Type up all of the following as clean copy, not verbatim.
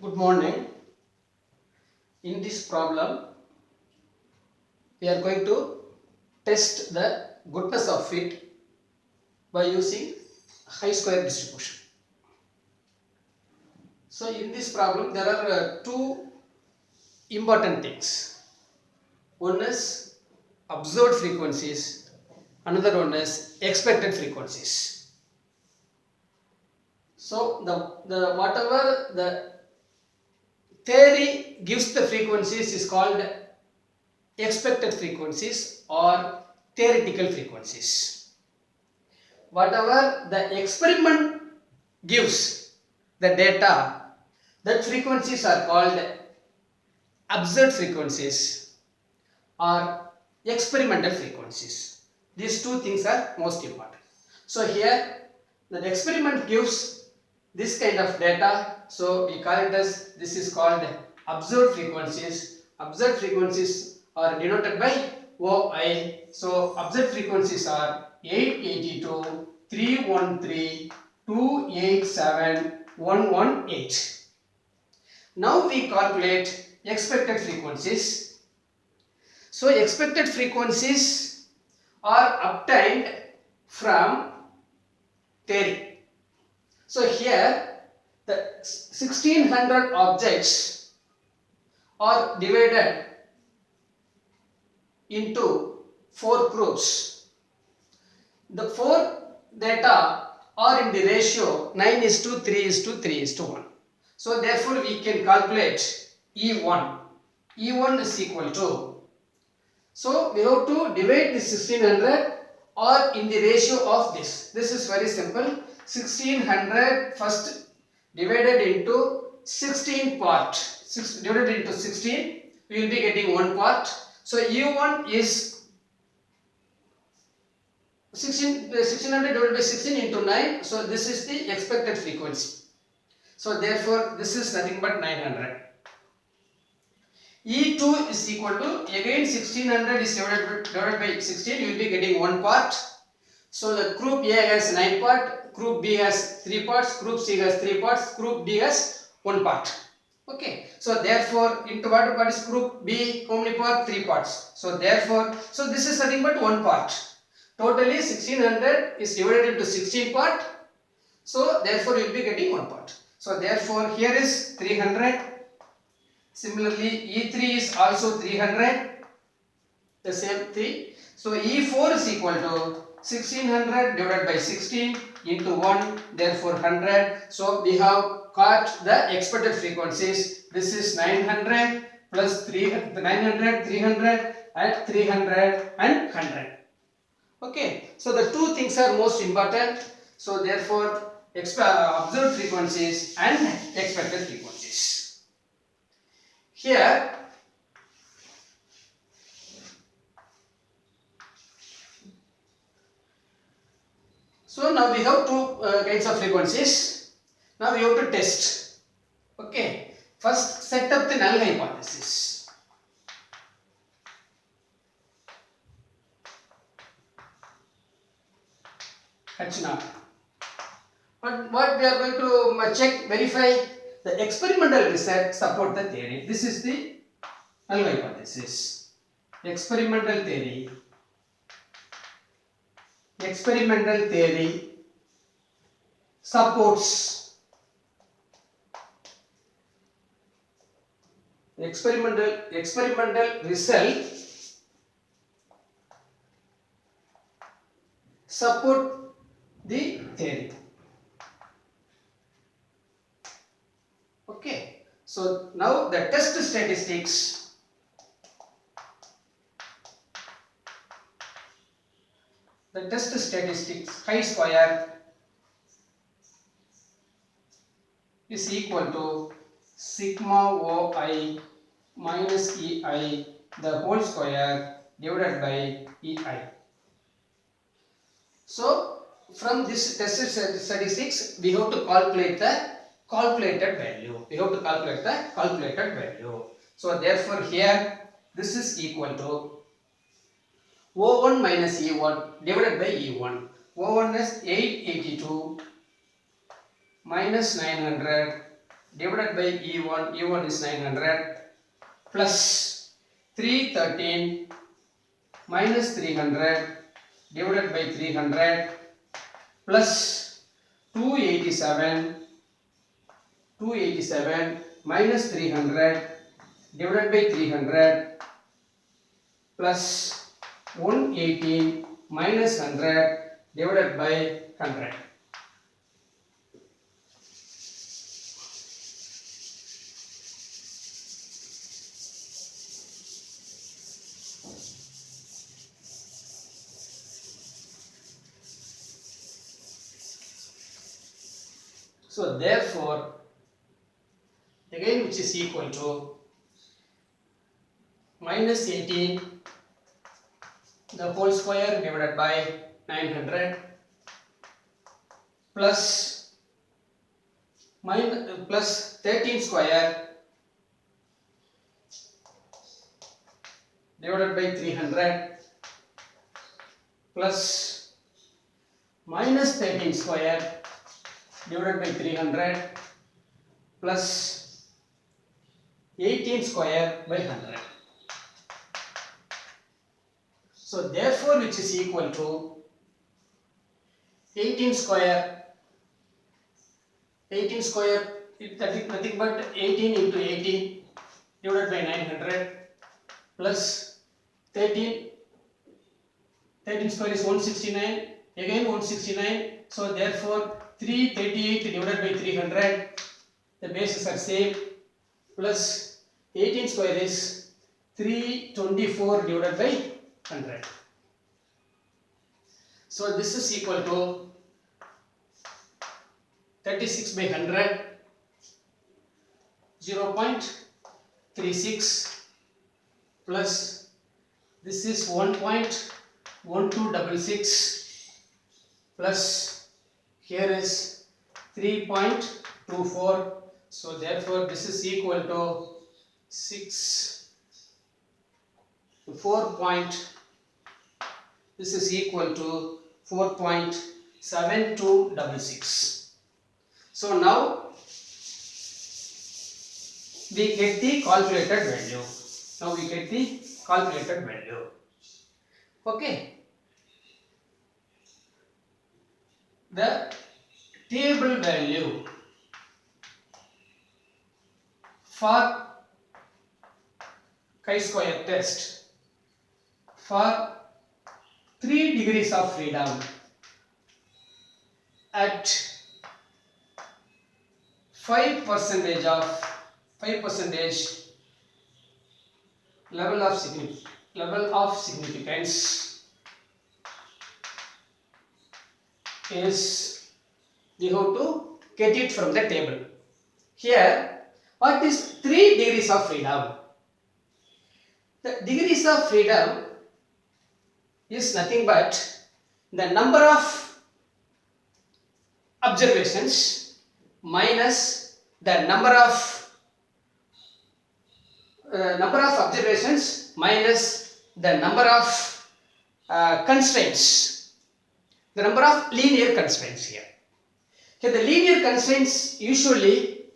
Good morning. In this problem, we are going to test the goodness of fit by using chi-square distribution. So, in this problem, there are two important things. One is observed frequencies, another one is expected frequencies. So, the whatever the theory gives the frequencies is called expected frequencies or theoretical frequencies. Whatever the experiment gives the data, that frequencies are called observed frequencies or experimental frequencies. These two things are most important. So here the experiment gives this kind of data, so we call it as, this is called observed frequencies. Observed frequencies are denoted by OI. So observed frequencies are 882, 313, 287, 118. Now we calculate expected frequencies. So expected frequencies are obtained from theory. So here the 1600 objects are divided into 4 groups. The 4 data are in the ratio 9:3:3:1. So therefore we can calculate E1. E1 is equal to, so we have to divide the 1600 or in the ratio of this. This is very simple. 1600 first divided into 16 part. Divided into 16, we will be getting 1 part. So E1 is 1600 divided by 16 into 9. So this is the expected frequency. So therefore this is nothing but 900. E2 is equal to, again 1600 is divided by 16, you will be getting 1 part. So the group A has 9 part, group B has 3 parts, group C has 3 parts, group D has 1 part. Okay, so therefore into what is group B, how many parts? 3 parts. So therefore, so this is nothing but 1 part. Totally 1600 is divided into 16 part. So therefore you will be getting 1 part. So therefore here is 300. Similarly E3 is also 300. The same 3. So E4 is equal to 1600 divided by 16 into 1, therefore 100. So we have got the expected frequencies. This is 900 plus 300, 900, 300 and 300 and 100. Okay, so the two things are most important. So therefore observed frequencies and expected frequencies. Here so now we have two kinds of frequencies. Now we have to test. Okay, first set up the null hypothesis. H0. But what we are going to check, verify the experimental results support the theory. This is the null hypothesis. Experimental theory. Experimental theory supports experimental result support the theory. Okay, so now the test statistics. The test statistics chi-square is equal to sigma OI minus EI the whole square divided by EI. So from this test statistics we have to calculate the calculated value. We have to calculate the calculated value. So therefore here this is equal to O1 minus E1 divided by E1. O1 is 882 minus 900 divided by E1, E1 is 900 plus 313 minus 300 divided by 300 plus 287 minus 300 divided by 300 plus 118 minus 100 divided by 100. So therefore, again which is equal to minus 18 the whole square divided by 900 plus 13 square divided by 300 plus minus 13 square divided by 300 plus 18 square by 100. So therefore which is equal to 18 square that is nothing but 18 into 18 divided by 900 plus 13 square is 169, again 169, so therefore 338 divided by 300, the bases are same, plus 18 square is 324 divided by 100. So this is equal to 36 by 100, 0.36 plus this is 1.1266 plus here is 3.24. So therefore this is equal to 4.7266. So now we get the calculated value. Okay. The table value for chi-square test for 3 degrees of freedom at 5% level of significance is, we have to get it from the table. Here, what is 3 degrees of freedom? The degrees of freedom is nothing but the number of observations minus the number of observations minus the number of constraints, the number of linear constraints here. Here the linear constraints usually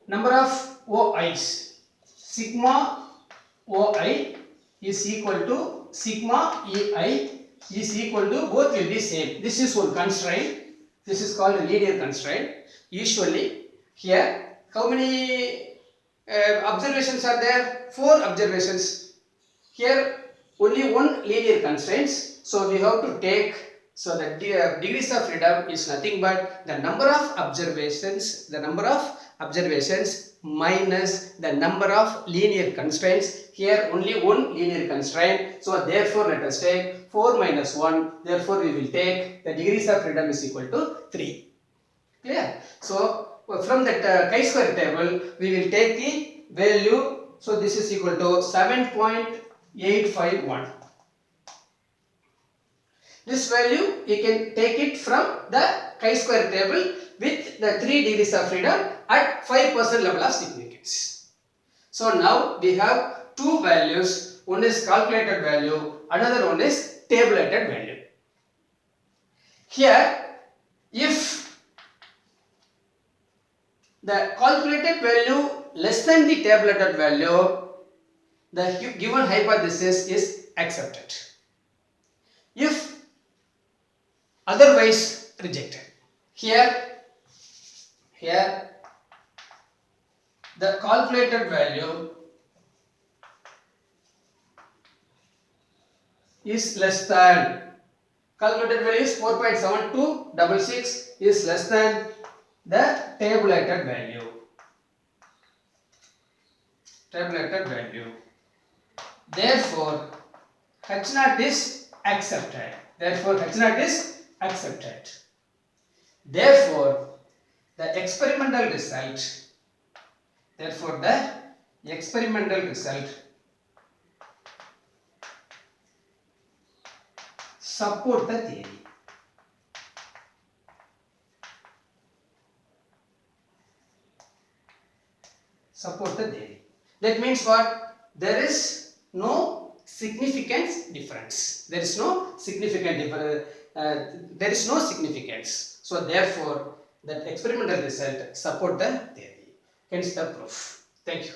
number of OIs, sigma OI is equal to sigma EI is equal to, both will be same. This is one constraint, this is called a linear constraint. Usually here how many observations are there? 4 observations. Here only one linear constraints, so we have to take, so the degrees of freedom is nothing but the number of observations minus the number of linear constraints. Here only one linear constraint, so therefore let us take 4 minus 1, therefore we will take the degrees of freedom is equal to 3. Clear? So from that chi-square table we will take the value, so this is equal to 7.851. This value you can take it from the chi-square table with the 3 degrees of freedom at 5% level of significance. So now we have 2 values, one is calculated value, another one is tabulated value. Here if the calculated value less than the tabulated value, the given hypothesis is accepted. If otherwise rejected. Here the calculated value is less than, calculated value is 4.7266 is less than the tabulated value. Therefore, H0 is accepted. Therefore, the experimental result support the theory. That means what? There is no significant difference. There is no significance. So therefore, that experimental result support the theory. Hence the proof. Thank you.